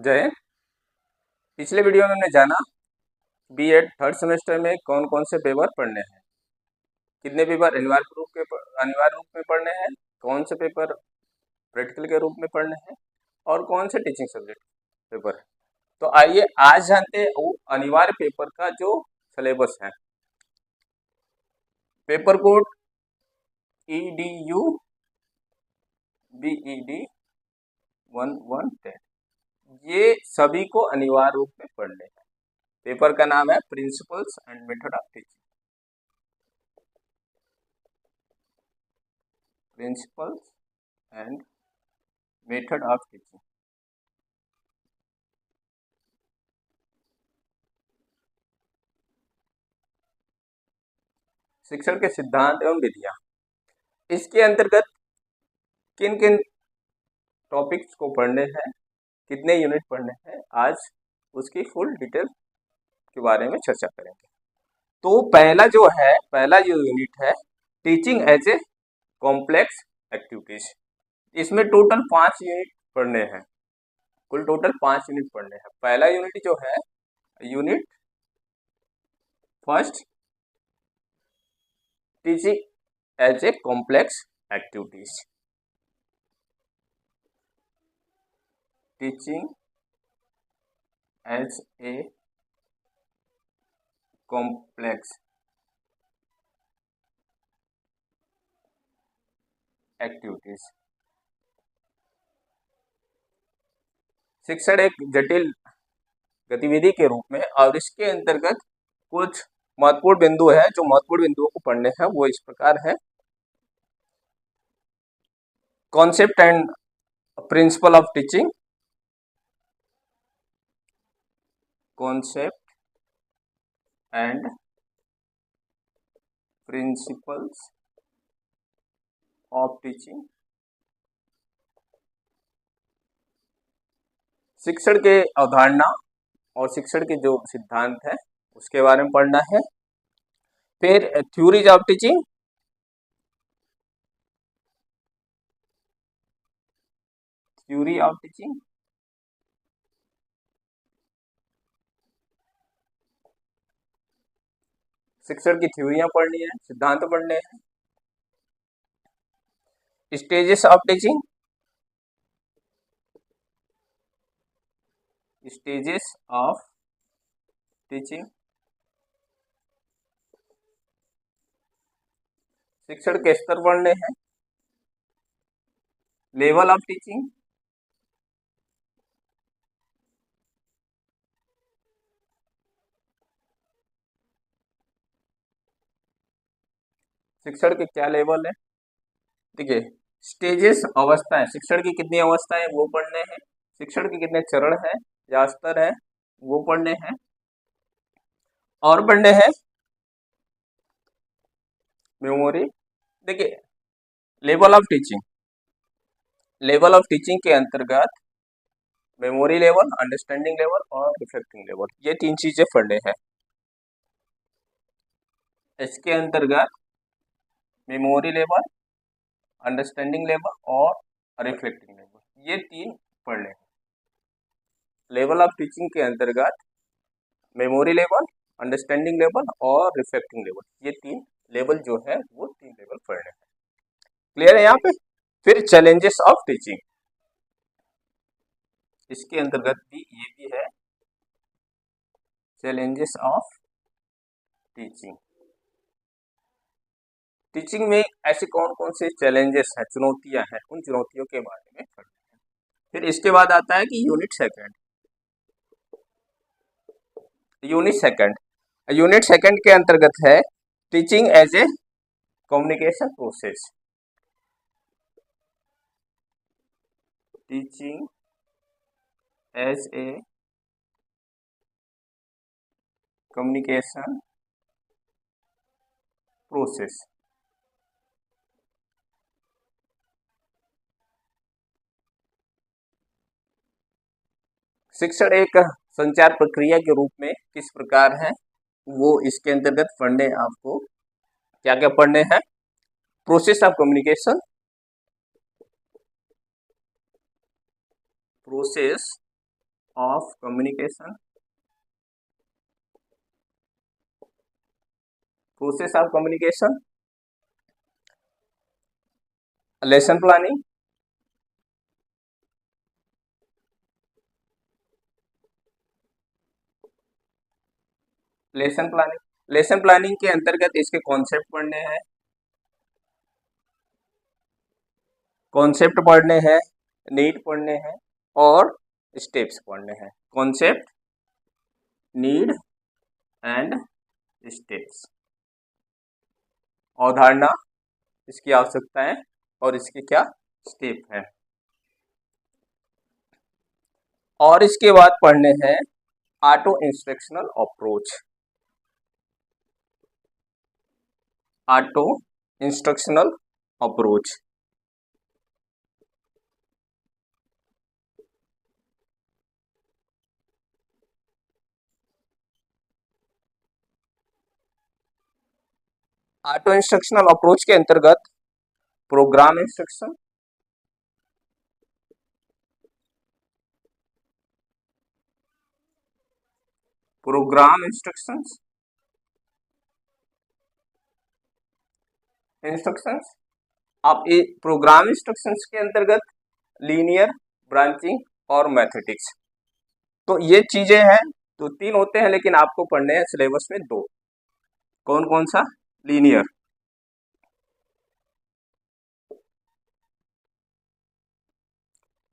जय। पिछले वीडियो में हमने जाना बीएड थर्ड सेमेस्टर में कौन कौन से पेपर पढ़ने हैं, कितने पेपर अनिवार्य रूप में पढ़ने हैं, कौन से पेपर प्रैक्टिकल के रूप में पढ़ने हैं और कौन से टीचिंग सब्जेक्ट पेपर है। तो आइए आज जानते हैं वो अनिवार्य पेपर का जो सिलेबस है। पेपर कोड EDU BED 1110, ये सभी को अनिवार्य रूप में पढ़ने हैं। पेपर का नाम है principles and method of teaching. Principles and method of teaching. शिक्षण के सिद्धांत एवं विधियां। इसके अंतर्गत किन किन टॉपिक्स को पढ़ने हैं, कितने यूनिट पढ़ने हैं, आज उसकी फुल डिटेल के बारे में चर्चा करेंगे। तो पहला जो यूनिट है teaching as a complex activities. इसमें टोटल 5 यूनिट पढ़ने हैं, कुल टोटल 5 यूनिट पढ़ने हैं। पहला यूनिट जो है unit first, teaching as a complex activities. Teaching as a complex activities. शिक्षण एक जटिल गतिविधि के रूप में, और इसके अंतर्गत कुछ महत्वपूर्ण बिंदु है। जो महत्वपूर्ण बिंदुओं को पढ़ने हैं वो इस प्रकार है। Concept and principle of teaching, concept and principles of teaching. शिक्षण के अवधारणा और शिक्षण के जो सिद्धांत है उसके बारे में पढ़ना है। फिर theories of teaching, theory of teaching. शिक्षण की थ्योरियां पढ़नी है, सिद्धांत पढ़ने हैं। Stages of teaching, stages of teaching. शिक्षण के स्तर पढ़ने हैं। लेवल ऑफ टीचिंग, शिक्षण के क्या लेवल है। देखिए, स्टेजेस अवस्थाएं, शिक्षण की कितनी अवस्थाएं वो पढ़ने हैं। शिक्षण के कितने चरण हैं या स्तर है वो पढ़ने हैं। और पढ़ने हैं मेमोरी। देखिए, level of teaching, level of teaching के अंतर्गत मेमोरी लेवल, अंडरस्टैंडिंग लेवल और रिफ्लेक्टिंग लेवल, ये 3 चीजें पढ़ने हैं। इसके अंतर्गत मेमोरी लेवल, अंडरस्टैंडिंग लेवल और रिफ्लेक्टिंग लेवल, ये 3 पढ़ने हैं। लेवल ऑफ टीचिंग के अंतर्गत मेमोरी लेवल, अंडरस्टैंडिंग लेवल और रिफ्लेक्टिंग लेवल, ये 3 लेवल जो है वो 3 लेवल पढ़ने हैं। क्लियर है यहाँ पे। फिर चैलेंजेस ऑफ टीचिंग, इसके अंतर्गत भी ये भी है चैलेंजेस ऑफ टीचिंग। टीचिंग में ऐसे कौन कौन से चैलेंजेस हैं, चुनौतियां हैं, उन चुनौतियों के बारे में पढ़ना है। फिर इसके बाद आता है कि यूनिट सेकंड। यूनिट सेकंड के अंतर्गत है teaching as a communication process. Teaching as a communication process. शिक्षण एक संचार प्रक्रिया के रूप में किस प्रकार है वो इसके अंतर्गत पढ़ने, आपको क्या क्या पढ़ने हैं। Process of communication, process of communication, process of communication, lesson planning, lesson planning के अंतर्गत इसके कॉन्सेप्ट पढ़ने हैं, नीड पढ़ने हैं और स्टेप्स पढ़ने हैं। कॉन्सेप्ट, नीड एंड स्टेप्स, अवधारणा, इसकी आवश्यकता है और इसके क्या स्टेप है। और इसके बाद पढ़ने हैं auto instructional approach, auto instructional approach. Auto instructional approach के अंतर्गत प्रोग्राम इंस्ट्रक्शन, प्रोग्राम इंस्ट्रक्शंस, अब ये प्रोग्राम इंस्ट्रक्शंस के अंतर्गत लीनियर, ब्रांचिंग और मैथमेटिक्स, तो ये चीजें हैं। तो 3 होते हैं लेकिन आपको पढ़ने हैं सिलेबस में 2। कौन कौन सा? लीनियर,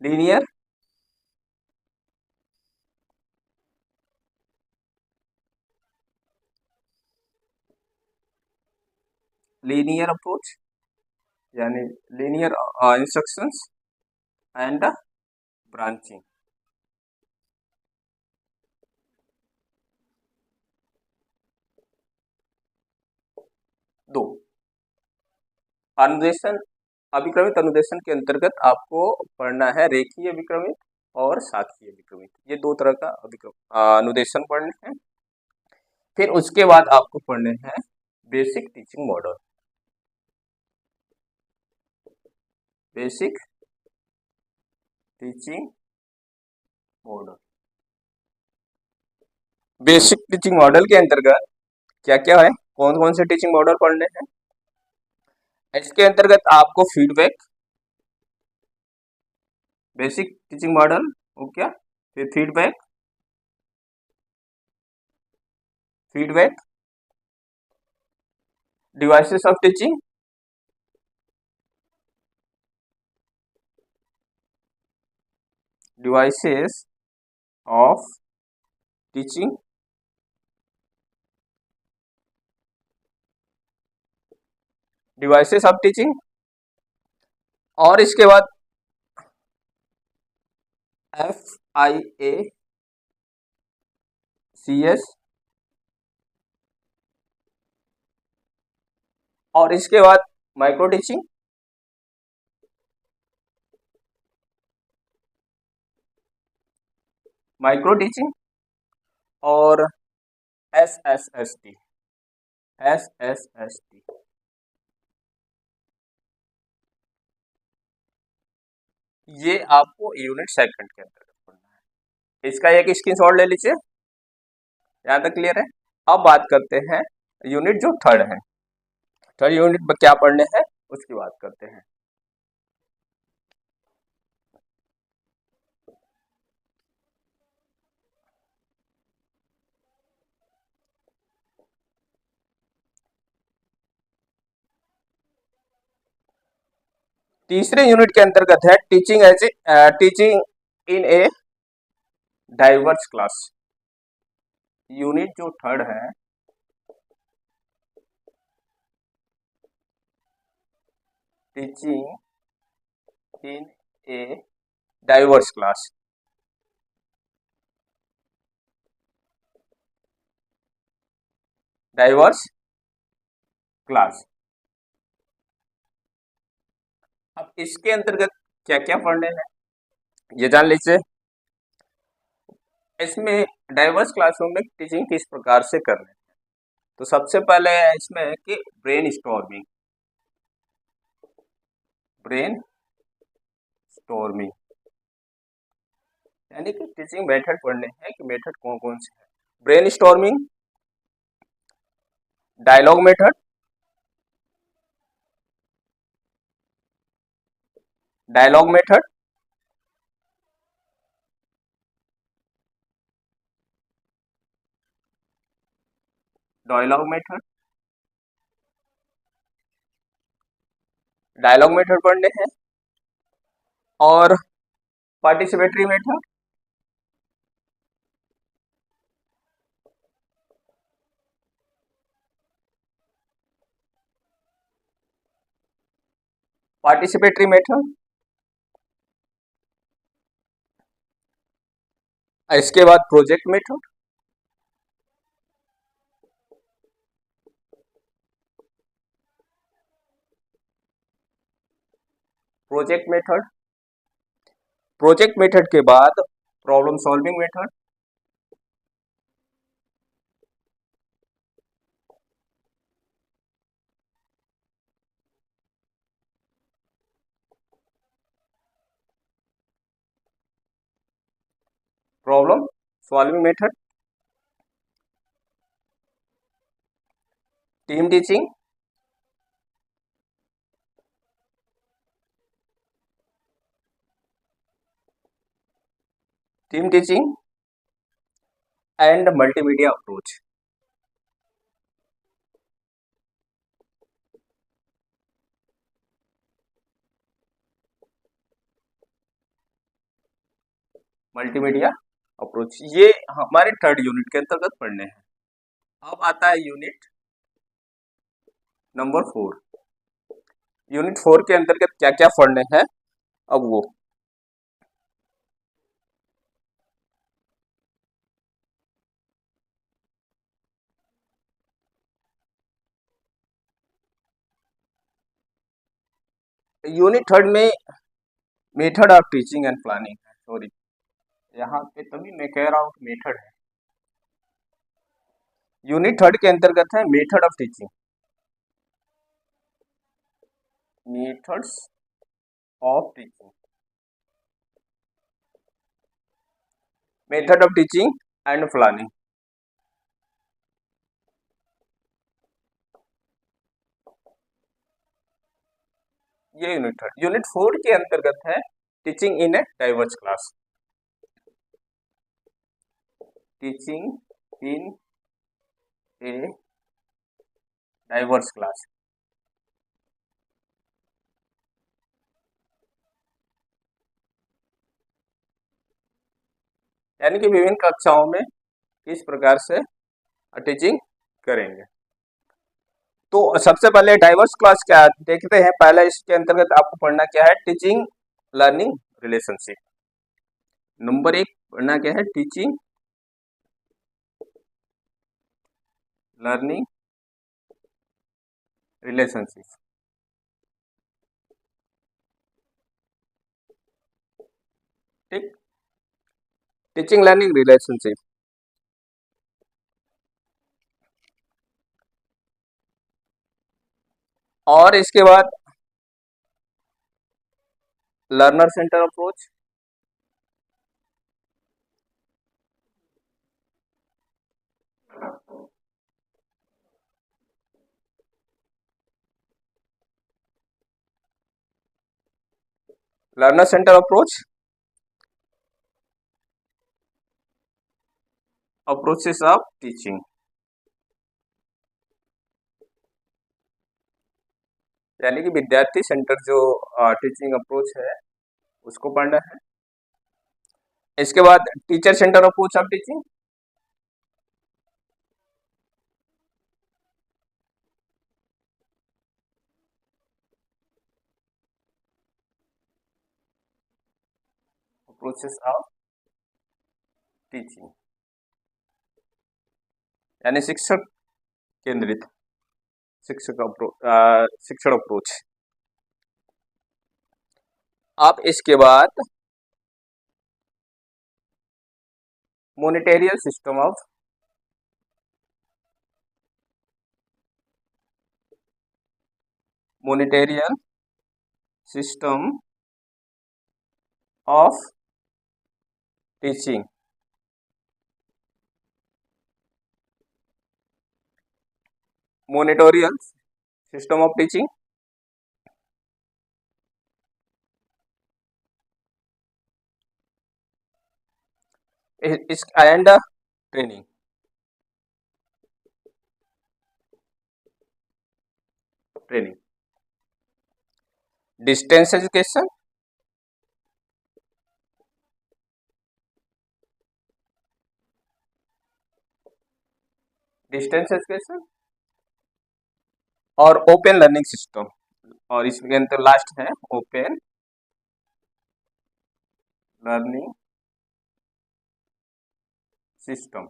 लीनियर लीनियर अप्रोच यानी लीनियर इंस्ट्रक्शंस एंड ब्रांचिंग। 2 अनुदेशन, अभिक्रमित अनुदेशन के अंतर्गत आपको पढ़ना है रेखीय विक्रमित और साखीय विक्रमित, ये 2 तरह का अनुदेशन पढ़ने हैं। फिर उसके बाद आपको पढ़ने हैं basic teaching model, basic teaching model. Basic teaching model के अंतर्गत क्या क्या है, कौन कौन से टीचिंग मॉडल पढ़ने हैं? इसके अंतर्गत आपको फीडबैक, बेसिक टीचिंग मॉडल हो क्या, फिर feedback, devices of teaching, devices of teaching, devices of teaching. और इसके बाद FIACS, और इसके बाद माइक्रो टीचिंग, और SSST, ये आपको यूनिट सेकंड के अंतर्गत पढ़ना है। इसका एक स्क्रीनशॉट ले लीजिए, यहाँ तक क्लियर है। अब बात करते हैं यूनिट जो थर्ड है, थर्ड यूनिट में क्या पढ़ने हैं उसकी बात करते हैं। तीसरे यूनिट के अंतर्गत है teaching in a diverse class. Unit जो थर्ड है, teaching in a diverse class. अब इसके अंतर्गत क्या क्या पढ़ने हैं ये जान लीजिए। इसमें डाइवर्स क्लासरूम में टीचिंग किस प्रकार से करनी है, तो सबसे पहले है इसमें कि ब्रेन स्टॉर्मिंग, यानी कि टीचिंग मेथड पढ़ने हैं कि मेथड कौन कौन से हैं। Brainstorming, dialogue method, dialogue method, dialogue method, dialogue method पढ़ने हैं, और पार्टिसिपेटरी मेथड, पार्टिसिपेटरी मेथड, इसके बाद project method, project method, project method के बाद problem solving method, problem solving method, team teaching, team teaching and multimedia approach. Multimedia approach ये हमारे third unit के अंतर्गत पढ़ने हैं। अब आता है यूनिट नंबर 4। यूनिट 4 के अंतर्गत क्या क्या पढ़ने हैं अब वो यूनिट थर्ड में method of teaching and planning है। सॉरी, यहाँ पे तभी मैं कह रहा हूँ मेथड है। यूनिट थर्ड के अंतर्गत है method of teaching, methods of teaching, method of teaching and planning. ये यूनिट 4 के अंतर्गत है teaching in a diverse class, teaching in a diverse class. यानी कि विभिन्न कक्षाओं में किस प्रकार से टीचिंग करेंगे। तो सबसे पहले डाइवर्स क्लास क्या है देखते हैं। पहले इसके अंतर्गत आपको पढ़ना क्या है, टीचिंग लर्निंग रिलेशनशिप। नंबर 1 पढ़ना क्या है, टीचिंग लर्निंग रिलेशनशिप। ठीक, टीचिंग लर्निंग रिलेशनशिप। और इसके बाद learner centre approach, learner centre approach, approaches of teaching. यानी कि विद्यार्थी सेंटर जो टीचिंग अप्रोच है उसको पढ़ना है। इसके बाद teacher centre approach of teaching, approaches of teaching, यानी शिक्षक केंद्रित शिक्षण अप्रोच। आप इसके बाद monitorial system of monitorial system of teaching, monitorial system of teaching, इस एंड ट्रेनिंग, डिस्टेंस एजुकेशन, और ओपन लर्निंग सिस्टम, और इसके अंदर लास्ट है ओपन लर्निंग सिस्टम।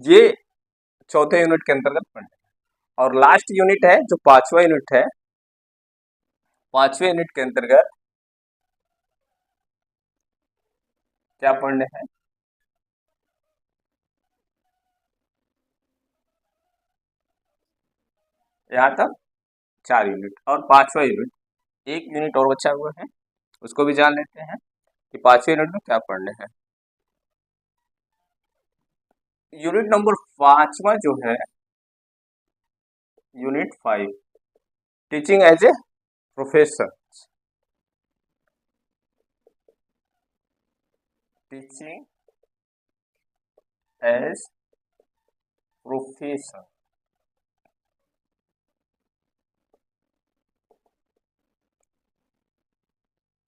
ये चौथे यूनिट के अंतर्गत पढ़ने हैं। और लास्ट यूनिट है जो पांचवा यूनिट है, पांचवे यूनिट के अंतर्गत क्या पढ़ने हैं? यहाँ तक 4 यूनिट और पांचवा यूनिट, एक यूनिट और बचा हुआ है, उसको भी जान लेते हैं कि पांचवे यूनिट में क्या पढ़ने हैं। यूनिट नंबर 5वां जो है, unit 5, teaching as a profession, teaching as profession.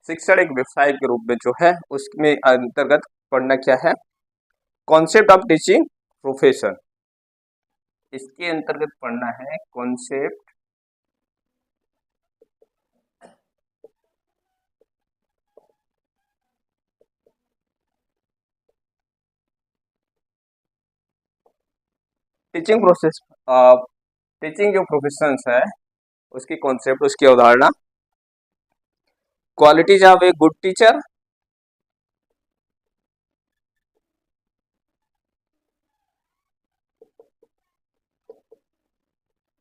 शिक्षण एक व्यवसाय के रूप में जो है, उसमें अंतर्गत पढ़ना क्या है? कॉन्सेप्ट ऑफ टीचिंग प्रोफेशन, इसके अंतर्गत पढ़ना है कॉन्सेप्ट टीचिंग प्रोसेस, टीचिंग जो प्रोफेशन है उसकी कॉन्सेप्ट, उसकी अवधारणा, qualities of a good teacher,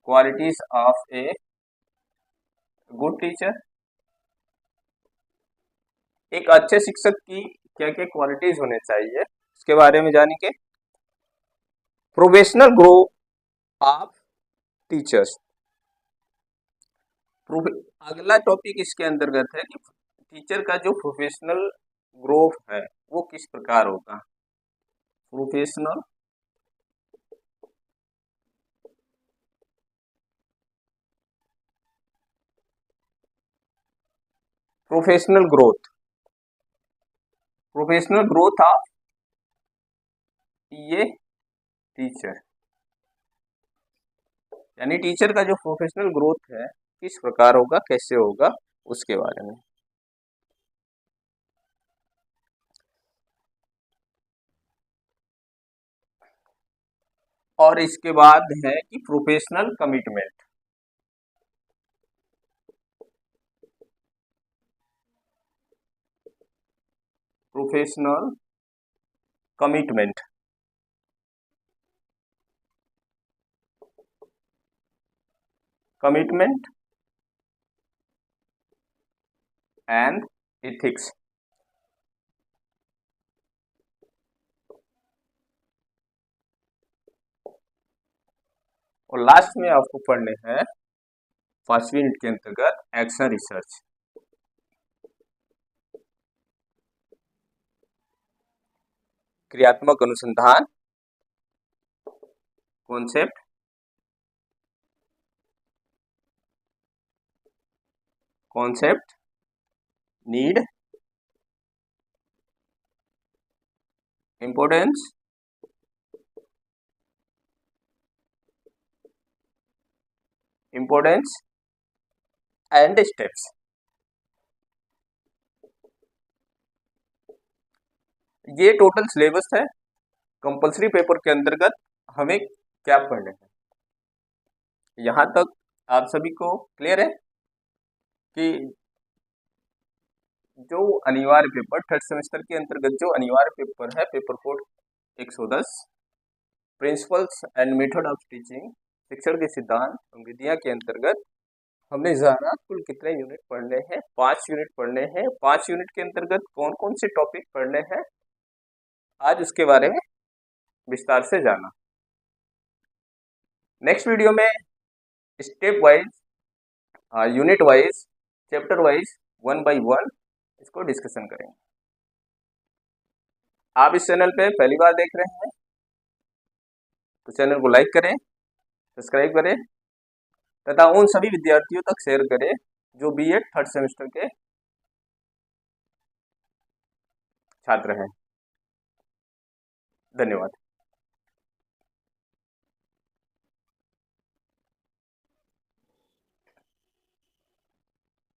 qualities of a good teacher, एक अच्छे शिक्षक की क्या क्या क्वालिटीज होने चाहिए इसके बारे में जानेंगे। प्रोफेशनल ग्रोथ ऑफ टीचर्स, अगला टॉपिक इसके अंतर्गत है कि टीचर का जो प्रोफेशनल ग्रोथ है वो किस प्रकार होगा। Professional professional growth, professional growth of ये टीचर, यानी टीचर का जो प्रोफेशनल ग्रोथ है किस प्रकार होगा, कैसे होगा, उसके बारे में। और इसके बाद है कि professional commitment, professional commitment, commitment and ethics. और लास्ट में आपको पढ़ने हैं 5वीं यूनिट के अंतर्गत एक्शन रिसर्च, क्रियात्मक अनुसंधान, concept, need, importance, and steps. ये टोटल सिलेबस है। कंपलसरी पेपर के अंतर्गत हमें क्या पढ़ना है, यहाँ तक आप सभी को क्लियर है कि जो अनिवार्य पेपर थर्ड सेमेस्टर के अंतर्गत जो अनिवार्य पेपर है, paper code 110, principles and method of teaching, शिक्षण के सिद्धांत एवं विधियां के अंतर्गत हमने जाना कुल कितने यूनिट पढ़ने हैं, 5 यूनिट पढ़ने हैं। 5 यूनिट के अंतर्गत कौन कौन से टॉपिक पढ़ने हैं, आज उसके बारे में विस्तार से जाना। नेक्स्ट वीडियो में step wise, unit wise, chapter wise, 1 by 1 इसको डिस्कशन करेंगे। आप इस चैनल पे पहली बार देख रहे हैं तो चैनल को लाइक करें, सब्सक्राइब करें तथा उन सभी विद्यार्थियों तक शेयर करें जो बीएड 3rd सेमेस्टर के छात्र हैं। धन्यवाद।